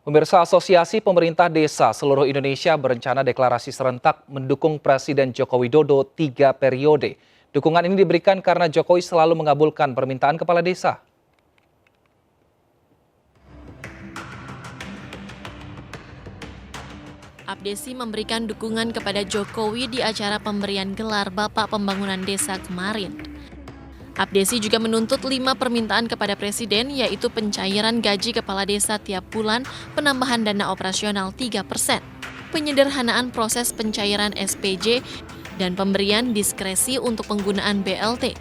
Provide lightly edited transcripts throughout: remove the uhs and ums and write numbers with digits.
Pemirsa, Asosiasi Pemerintah Desa seluruh Indonesia berencana deklarasi serentak mendukung Presiden Joko Widodo 3 periode. Dukungan ini diberikan karena Jokowi selalu mengabulkan permintaan kepala desa. Abdesi memberikan dukungan kepada Jokowi di acara pemberian gelar Bapak Pembangunan Desa kemarin. Abdesi juga menuntut 5 permintaan kepada Presiden, yaitu pencairan gaji kepala desa tiap bulan, penambahan dana operasional 3%, penyederhanaan proses pencairan SPJ, dan pemberian diskresi untuk penggunaan BLT.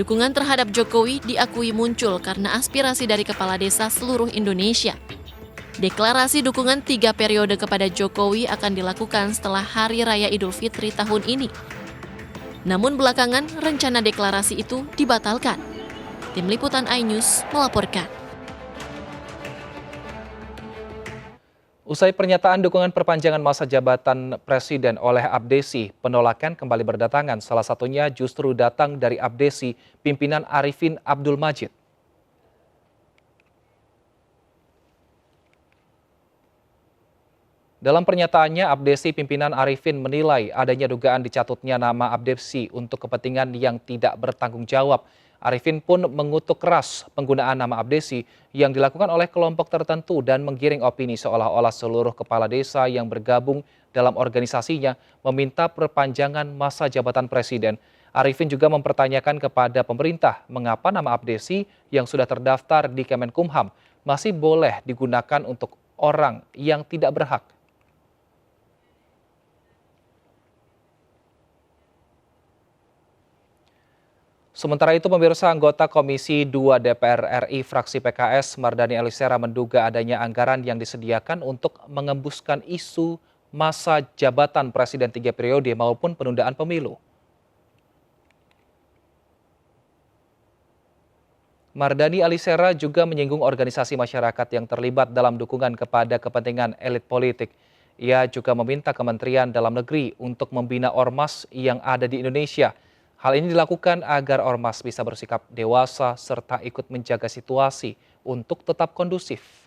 Dukungan terhadap Jokowi diakui muncul karena aspirasi dari kepala desa seluruh Indonesia. Deklarasi dukungan 3 periode kepada Jokowi akan dilakukan setelah Hari Raya Idul Fitri tahun ini. Namun belakangan rencana deklarasi itu dibatalkan. Tim Liputan iNews melaporkan. Usai pernyataan dukungan perpanjangan masa jabatan Presiden oleh Abdesi, penolakan kembali berdatangan. Salah satunya justru datang dari Abdesi, pimpinan Arifin Abdul Majid. Dalam pernyataannya, Abdesi pimpinan Arifin menilai adanya dugaan dicatutnya nama Abdesi untuk kepentingan yang tidak bertanggung jawab. Arifin pun mengutuk keras penggunaan nama Abdesi yang dilakukan oleh kelompok tertentu dan menggiring opini seolah-olah seluruh kepala desa yang bergabung dalam organisasinya meminta perpanjangan masa jabatan Presiden. Arifin juga mempertanyakan kepada pemerintah mengapa nama Abdesi yang sudah terdaftar di Kemenkumham masih boleh digunakan untuk orang yang tidak berhak. Sementara itu, pemirsa, anggota Komisi 2 DPR RI fraksi PKS Mardani Alisera menduga adanya anggaran yang disediakan untuk mengembuskan isu masa jabatan Presiden 3 periode maupun penundaan pemilu. Mardani Alisera juga menyinggung organisasi masyarakat yang terlibat dalam dukungan kepada kepentingan elit politik. Ia juga meminta Kementerian Dalam Negeri untuk membina ormas yang ada di Indonesia. Hal ini dilakukan agar ormas bisa bersikap dewasa serta ikut menjaga situasi untuk tetap kondusif.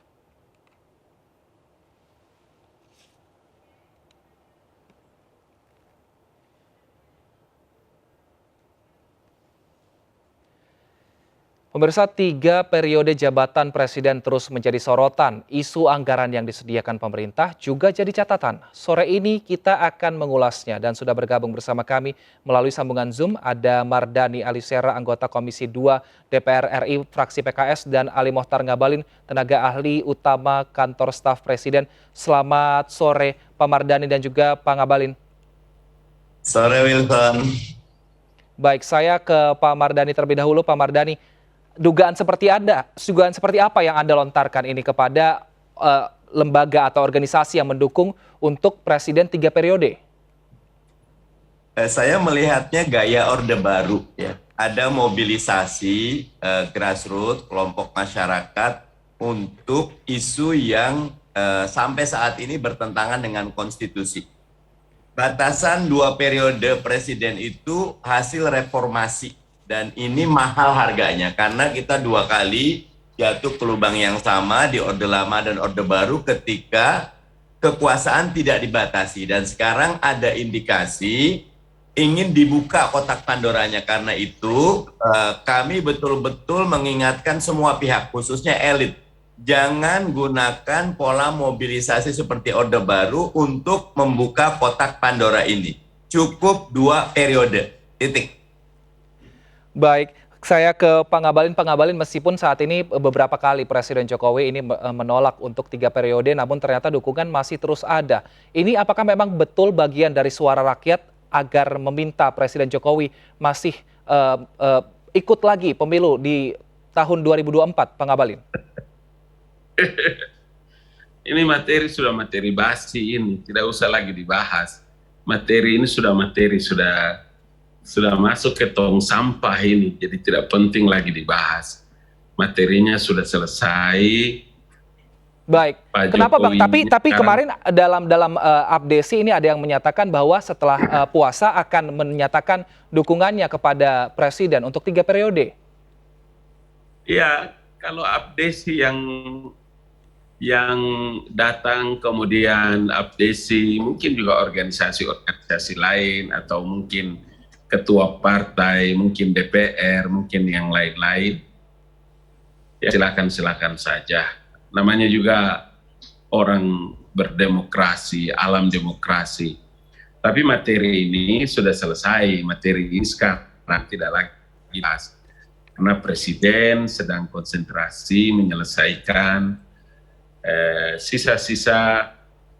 Pemirsa, 3 periode jabatan Presiden terus menjadi sorotan. Isu anggaran yang disediakan pemerintah juga jadi catatan. Sore ini kita akan mengulasnya dan sudah bergabung bersama kami melalui sambungan Zoom ada Mardani Alisera, anggota Komisi 2 DPR RI fraksi PKS, dan Ali Mohtar Ngabalin, tenaga ahli utama Kantor Staf Presiden. Selamat sore Pak Mardani dan juga Pak Ngabalin. Sore Wilson. Baik, saya ke Pak Mardani terlebih dahulu. Pak Mardani, dugaan seperti apa yang Anda lontarkan ini kepada lembaga atau organisasi yang mendukung untuk Presiden 3 periode? Saya melihatnya gaya Orde Baru ya. Ada mobilisasi grassroots kelompok masyarakat untuk isu yang sampai saat ini bertentangan dengan konstitusi. Batasan 2 periode presiden itu hasil reformasi. Dan ini mahal harganya karena kita 2 kali jatuh ke lubang yang sama di Orde Lama dan Orde Baru ketika kekuasaan tidak dibatasi. Dan sekarang ada indikasi ingin dibuka kotak Pandoranya. Karena itu kami betul-betul mengingatkan semua pihak, khususnya elit. Jangan gunakan pola mobilisasi seperti Orde Baru untuk membuka kotak Pandora ini. Cukup 2 periode, titik. Baik, saya ke Pak Ngabalin. Pak Ngabalin, meskipun saat ini beberapa kali Presiden Jokowi ini menolak untuk 3 periode, namun ternyata dukungan masih terus ada. Ini apakah memang betul bagian dari suara rakyat agar meminta Presiden Jokowi masih ikut lagi pemilu di tahun 2024, Pak Ngabalin? Ini sudah materi basi ini, tidak usah lagi dibahas. Materi ini sudah masuk ke tong sampah ini, jadi tidak penting lagi dibahas. Materinya sudah selesai. Baik, kenapa Bang? Tapi kemarin dalam Abdesi ini ada yang menyatakan bahwa setelah puasa akan menyatakan dukungannya kepada Presiden untuk 3 periode. Ya, kalau Abdesi yang yang datang kemudian abdesi, mungkin juga organisasi-organisasi lain atau mungkin ketua partai, mungkin DPR, mungkin yang lain-lain, ya silakan saja. Namanya juga orang berdemokrasi, alam demokrasi. Tapi materi ini sudah selesai, materi ini sekarang tidak lagi dibahas. Karena Presiden sedang konsentrasi menyelesaikan sisa-sisa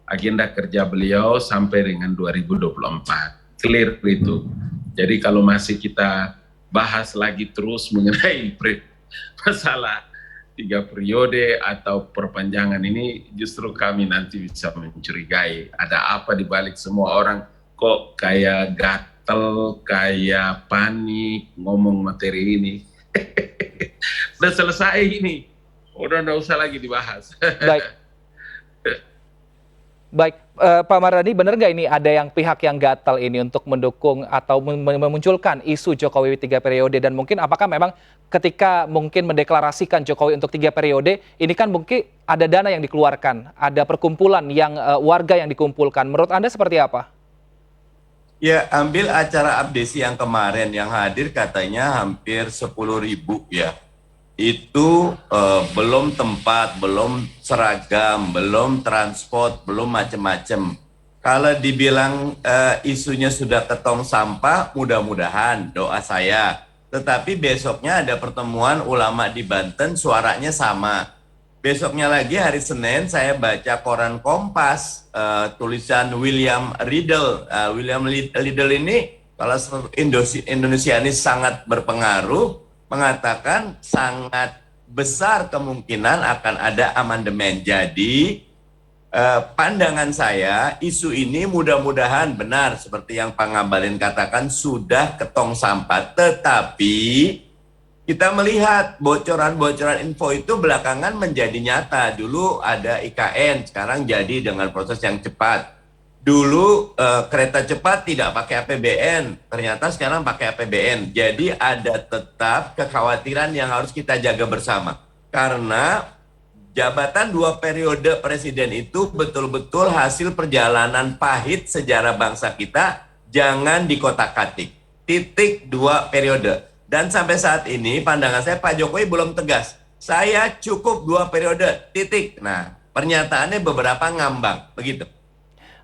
agenda kerja beliau sampai dengan 2024. Clear itu. Jadi kalau masih kita bahas lagi terus mengenai masalah 3 periode atau perpanjangan ini, justru kami nanti bisa mencurigai ada apa di balik semua orang kok kayak gatel, kayak panik ngomong materi ini. Udah selesai ini. Udah nggak usah lagi dibahas. Baik, Pak Mardhani, benar nggak ini ada yang pihak yang gatal ini untuk mendukung atau memunculkan isu Jokowi 3 periode, dan mungkin apakah memang ketika mungkin mendeklarasikan Jokowi untuk 3 periode, ini kan mungkin ada dana yang dikeluarkan, ada perkumpulan yang warga yang dikumpulkan. Menurut Anda seperti apa? Ya, ambil acara abdesi yang kemarin yang hadir katanya hampir 10.000 ya. Itu belum tempat, belum seragam, belum transport, belum macam-macam. Kalau dibilang isunya sudah ketong sampah, mudah-mudahan doa saya. Tetapi besoknya ada pertemuan ulama di Banten, suaranya sama. Besoknya lagi hari Senin saya baca koran Kompas, tulisan William Riddle. William Riddle ini kalau Indonesianis sangat berpengaruh, mengatakan sangat besar kemungkinan akan ada amandemen. Jadi pandangan saya, isu ini mudah-mudahan benar seperti yang Pak Ngabalin katakan sudah ketong sampah. Tetapi kita melihat bocoran-bocoran info itu belakangan menjadi nyata. Dulu ada IKN, sekarang jadi dengan proses yang cepat. Dulu kereta cepat tidak pakai APBN, ternyata sekarang pakai APBN. Jadi ada tetap kekhawatiran yang harus kita jaga bersama. Karena jabatan 2 periode presiden itu betul-betul hasil perjalanan pahit sejarah bangsa kita, jangan dikotak-katik. Titik 2 periode. Dan sampai saat ini pandangan saya Pak Jokowi belum tegas. Saya cukup 2 periode, titik. Nah, pernyataannya beberapa ngambang, begitu.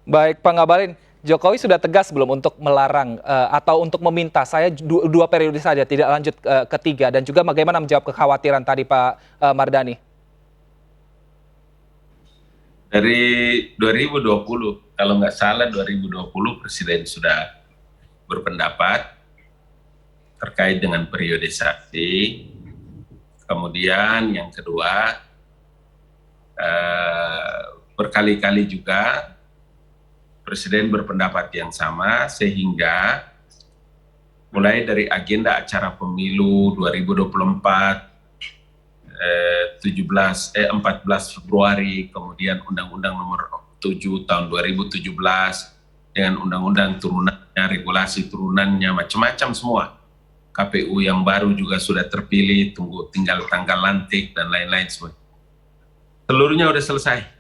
Baik, Pak Ngabalin, Jokowi sudah tegas belum untuk melarang atau untuk meminta saya 2 periode saja, tidak lanjut ke 3, dan juga bagaimana menjawab kekhawatiran tadi Pak Mardhani? Dari 2020, kalau nggak salah 2020 Presiden sudah berpendapat terkait dengan periodisasi. Kemudian yang kedua, berkali-kali juga Presiden berpendapat yang sama, sehingga mulai dari agenda acara pemilu 2024, 14 Februari, kemudian Undang-Undang Nomor 7 Tahun 2017, dengan Undang-Undang turunannya, regulasi turunannya, macam-macam semua. KPU yang baru juga sudah terpilih, tinggal tanggal lantik dan lain-lain semua. Seluruhnya sudah selesai.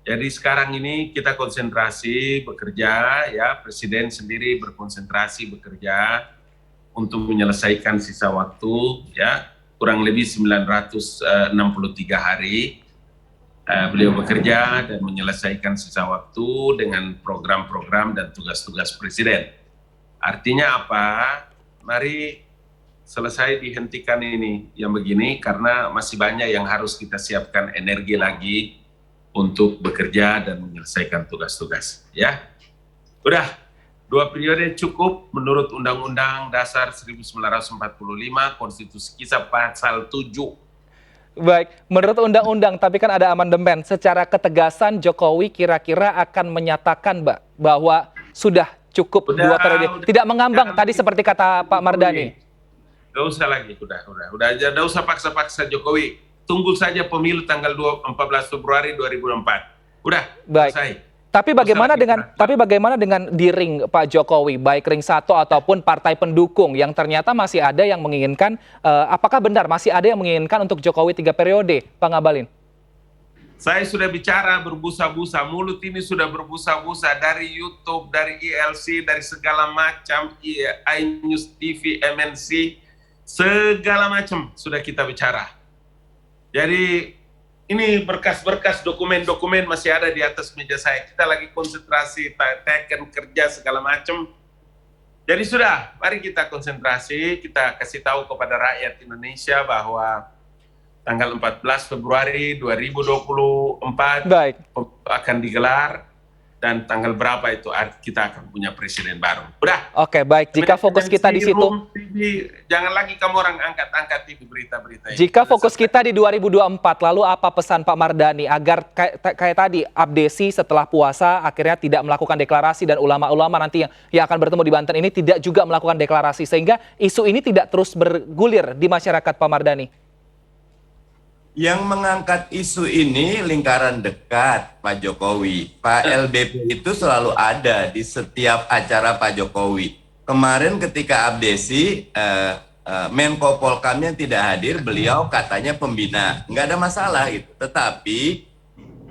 Jadi sekarang ini kita konsentrasi bekerja, ya, Presiden sendiri berkonsentrasi bekerja untuk menyelesaikan sisa waktu, ya, kurang lebih 963 hari beliau bekerja dan menyelesaikan sisa waktu dengan program-program dan tugas-tugas Presiden. Artinya apa? Mari selesai dihentikan ini yang begini, karena masih banyak yang harus kita siapkan energi lagi untuk bekerja dan menyelesaikan tugas-tugas, ya. Udah, 2 periode cukup menurut Undang-Undang Dasar 1945, Konstitusi kita pasal 7. Baik, menurut undang-undang, tapi kan ada amandemen. Secara ketegasan Jokowi kira-kira akan menyatakan, Mbak, bahwa sudah cukup 2 periode. Tidak mengambang tadi seperti kata Pak Mardhani. Gak usah lagi, udah aja, gak usah paksa-paksa Jokowi. Tunggu saja pemilu tanggal 14 Februari 2024. Udah, baik. Selesai. Tapi bagaimana dengan di ring Pak Jokowi, baik ring 1 ataupun partai pendukung yang ternyata masih ada yang menginginkan, apakah benar masih ada yang menginginkan untuk Jokowi 3 periode, Pak Ngabalin? Saya sudah bicara berbusa-busa, mulut ini sudah berbusa-busa dari YouTube, dari ILC, dari segala macam, iNews TV, MNC, segala macam sudah kita bicara. Jadi ini berkas-berkas dokumen-dokumen masih ada di atas meja saya. Kita lagi konsentrasi, teken kerja segala macam. Jadi sudah, mari kita konsentrasi, kita kasih tahu kepada rakyat Indonesia bahwa tanggal 14 Februari 2024 Baik. akan digelar, dan tanggal berapa itu kita akan punya presiden baru. Udah. Oke, baik. Jika fokus kita di situ, TV, jangan lagi kamu orang angkat-angkat TV berita-berita. jika fokus kita di 2024, lalu apa pesan Pak Mardhani agar kayak tadi abdesi setelah puasa akhirnya tidak melakukan deklarasi, dan ulama-ulama nanti yang akan bertemu di Banten ini tidak juga melakukan deklarasi, sehingga isu ini tidak terus bergulir di masyarakat, Pak Mardhani? Yang mengangkat isu ini lingkaran dekat Pak Jokowi. Pak LBP itu selalu ada di setiap acara Pak Jokowi. Kemarin ketika abdesi, Menko Polkamnya tidak hadir, beliau katanya pembina. Nggak ada masalah gitu. Tetapi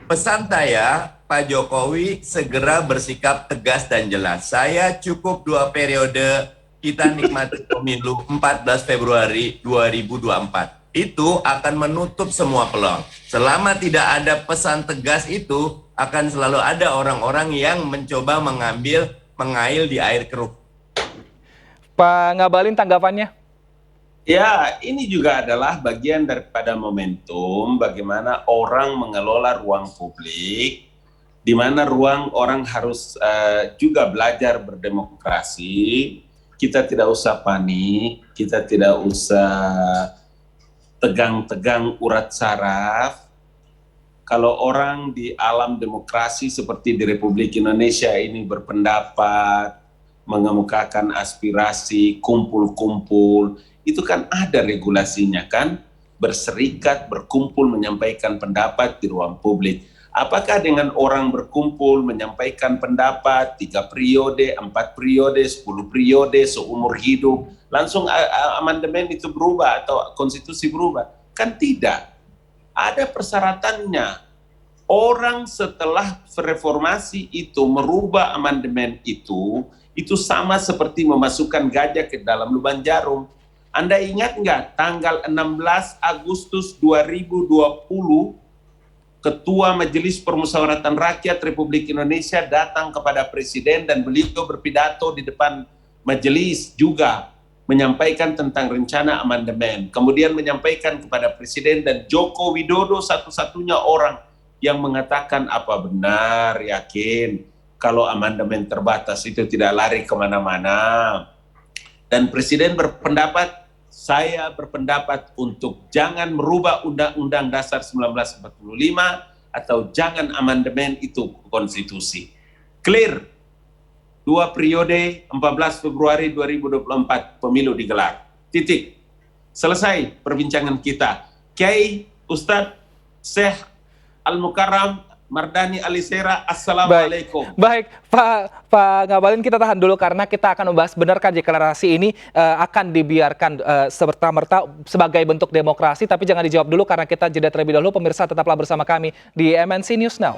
pesan saya, Pak Jokowi segera bersikap tegas dan jelas. Saya cukup 2 periode, kita nikmati pemilu 14 Februari 2024. Itu akan menutup semua peluang. Selama tidak ada pesan tegas itu, akan selalu ada orang-orang yang mencoba mengail di air keruh. Pak Ngabalin, tanggapannya? Ya, ini juga adalah bagian daripada momentum bagaimana orang mengelola ruang publik, di mana ruang orang harus juga belajar berdemokrasi. Kita tidak usah panik, kita tidak usah tegang-tegang urat saraf. Kalau orang di alam demokrasi seperti di Republik Indonesia ini berpendapat, mengemukakan aspirasi, kumpul-kumpul, itu kan ada regulasinya kan, berserikat, berkumpul, menyampaikan pendapat di ruang publik. Apakah dengan orang berkumpul menyampaikan pendapat 3 periode, 4 periode, 10 periode, seumur hidup, langsung amandemen itu berubah atau konstitusi berubah? Kan tidak. Ada persyaratannya. Orang setelah reformasi itu merubah amandemen itu sama seperti memasukkan gajah ke dalam lubang jarum. Anda ingat nggak tanggal 16 Agustus 2020, Ketua Majelis Permusyawaratan Rakyat Republik Indonesia datang kepada Presiden dan beliau berpidato di depan majelis juga menyampaikan tentang rencana amandemen. Kemudian menyampaikan kepada Presiden, dan Joko Widodo satu-satunya orang yang mengatakan apa benar yakin kalau amandemen terbatas itu tidak lari kemana-mana. Dan Presiden berpendapat, saya berpendapat untuk jangan merubah Undang-Undang Dasar 1945 atau jangan amandemen itu konstitusi. Clear. 2 periode, 14 Februari 2024 pemilu digelar. Titik. Selesai perbincangan kita. Kiai Ustadz Syekh Al-Mukarram Mardhani Alisera, Assalamualaikum. Baik, Pak Ngabalin, kita tahan dulu karena kita akan membahas benarkah deklarasi ini akan dibiarkan serta-merta sebagai bentuk demokrasi, tapi jangan dijawab dulu karena kita jeda terlebih dahulu. Pemirsa, tetaplah bersama kami di MNC News Now.